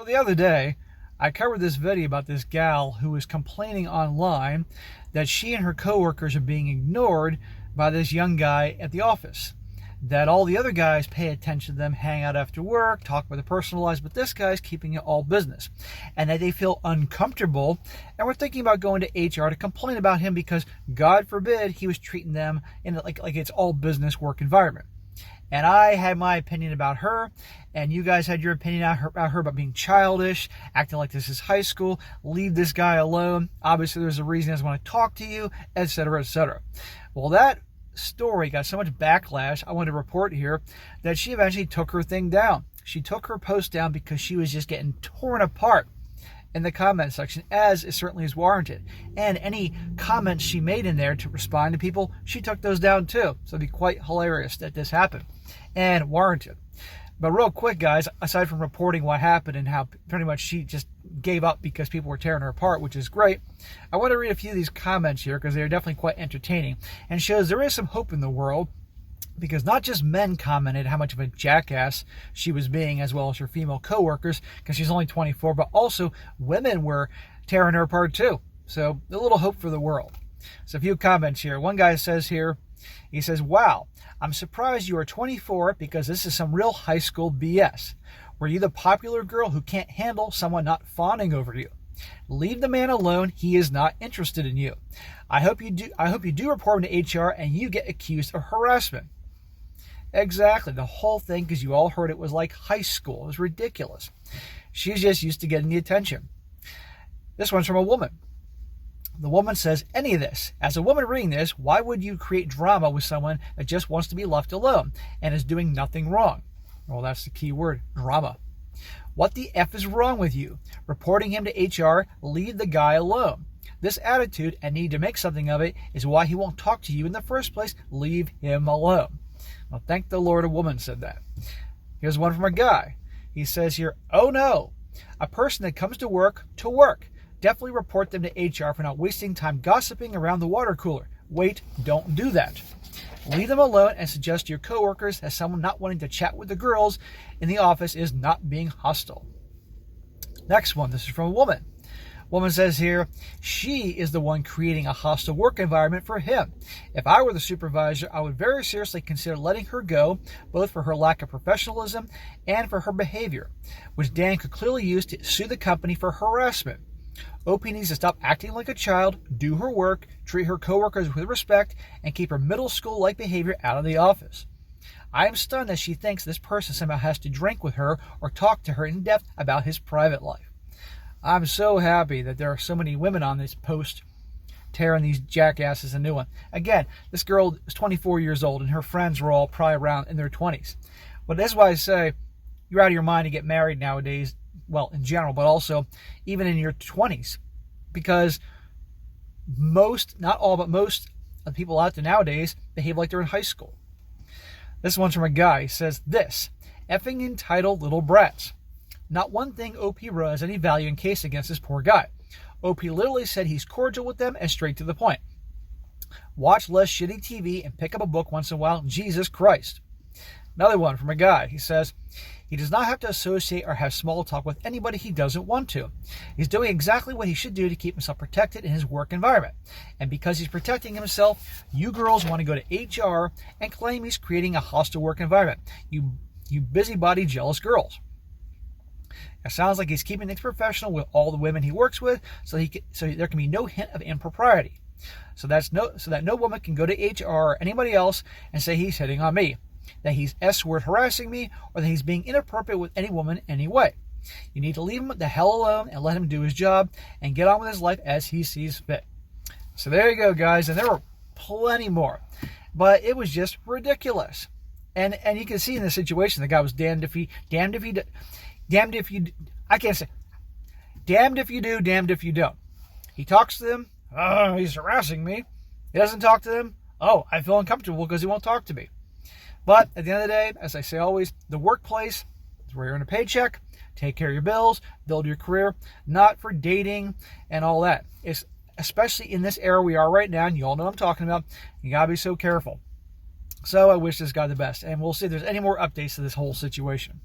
the other day, I covered this video about this gal who was complaining online that she and her coworkers are being ignored by this young guy at the office. That all the other guys pay attention to them, hang out after work, talk about their personal lives, but this guy's keeping it all business. And that they feel uncomfortable, and we're thinking about going to HR to complain about him because, God forbid, he was treating them in like it's all business work environment. And I had my opinion about her, and you guys had your opinion about her about being childish, acting like this is high school, leave this guy alone. Obviously, there's a reason he doesn't want to talk to you, etc., etc. Well, that story got so much backlash, I wanted to report here, that she eventually took her thing down. She took her post down because she was just getting torn apart in the comment section, as it certainly is warranted. And any comments she made in there to respond to people, she took those down too. So it'd be quite hilarious that this happened and warranted. But real quick, guys, aside from reporting what happened and how pretty much she just gave up because people were tearing her apart, which is great, I want to read a few of these comments here because they're definitely quite entertaining and shows there is some hope in the world. Because not just men commented how much of a jackass she was being, as well as her female coworkers, because she's only 24, but also women were tearing her apart too. So a little hope for the world. So a few comments here. One guy says here, he says, "Wow, I'm surprised you are 24 because this is some real high school BS. Were you the popular girl who can't handle someone not fawning over you? Leave the man alone. He is not interested in you. I hope you do report him to HR and you get accused of harassment." Exactly. The whole thing, because you all heard it, was like high school. It was ridiculous. She's just used to getting the attention. This one's from a woman. The woman says, "Any of this. As a woman reading this, why would you create drama with someone that just wants to be left alone and is doing nothing wrong?" Well, that's the key word, drama. "What the F is wrong with you? Reporting him to HR, leave the guy alone. This attitude and need to make something of it is why he won't talk to you in the first place. Leave him alone." Well, thank the Lord a woman said that. Here's one from a guy. He says here, "Oh no, a person that comes to work. Definitely report them to HR for not wasting time gossiping around the water cooler. Wait, don't do that. Leave them alone and suggest to your coworkers that someone not wanting to chat with the girls in the office is not being hostile." Next one, this is from a woman. Woman says here, "She is the one creating a hostile work environment for him. If I were the supervisor, I would very seriously consider letting her go, both for her lack of professionalism and for her behavior, which Dan could clearly use to sue the company for harassment. OP needs to stop acting like a child, do her work, treat her coworkers with respect, and keep her middle school-like behavior out of the office. I am stunned that she thinks this person somehow has to drink with her or talk to her in depth about his private life." I'm so happy that there are so many women on this post tearing these jackasses a new one. Again, this girl is 24 years old and her friends were all probably around in their 20s. But that's why I say you're out of your mind to get married nowadays, well, in general, but also even in your 20s. Because most, not all, but most of the people out there nowadays behave like they're in high school. This one's from a guy. He says, "This, effing entitled little brats. Not one thing OP wrote has any value in case against this poor guy. OP literally said he's cordial with them and straight to the point. Watch less shitty TV and pick up a book once in a while. Jesus Christ." Another one from a guy. He says, "He does not have to associate or have small talk with anybody he doesn't want to. He's doing exactly what he should do to keep himself protected in his work environment. And because he's protecting himself, you girls want to go to HR and claim he's creating a hostile work environment. You busybody jealous girls. It sounds like he's keeping things professional with all the women he works with, so there can be no hint of impropriety. So that no woman can go to HR or anybody else and say he's hitting on me, that he's S-word harassing me, or that he's being inappropriate with any woman anyway. You need to leave him the hell alone and let him do his job and get on with his life as he sees fit." So there you go, guys, and there were plenty more, but it was just ridiculous. And you can see in the situation, the guy was damned if you do, damned if you don't. He talks to them. "Oh, he's harassing me." He doesn't talk to them. "Oh, I feel uncomfortable because he won't talk to me." But at the end of the day, as I say always, the workplace is where you earn a paycheck, take care of your bills, build your career, not for dating and all that. It's especially in this era we are right now, and you all know what I'm talking about. You gotta be so careful. So I wish this guy the best, and we'll see if there's any more updates to this whole situation.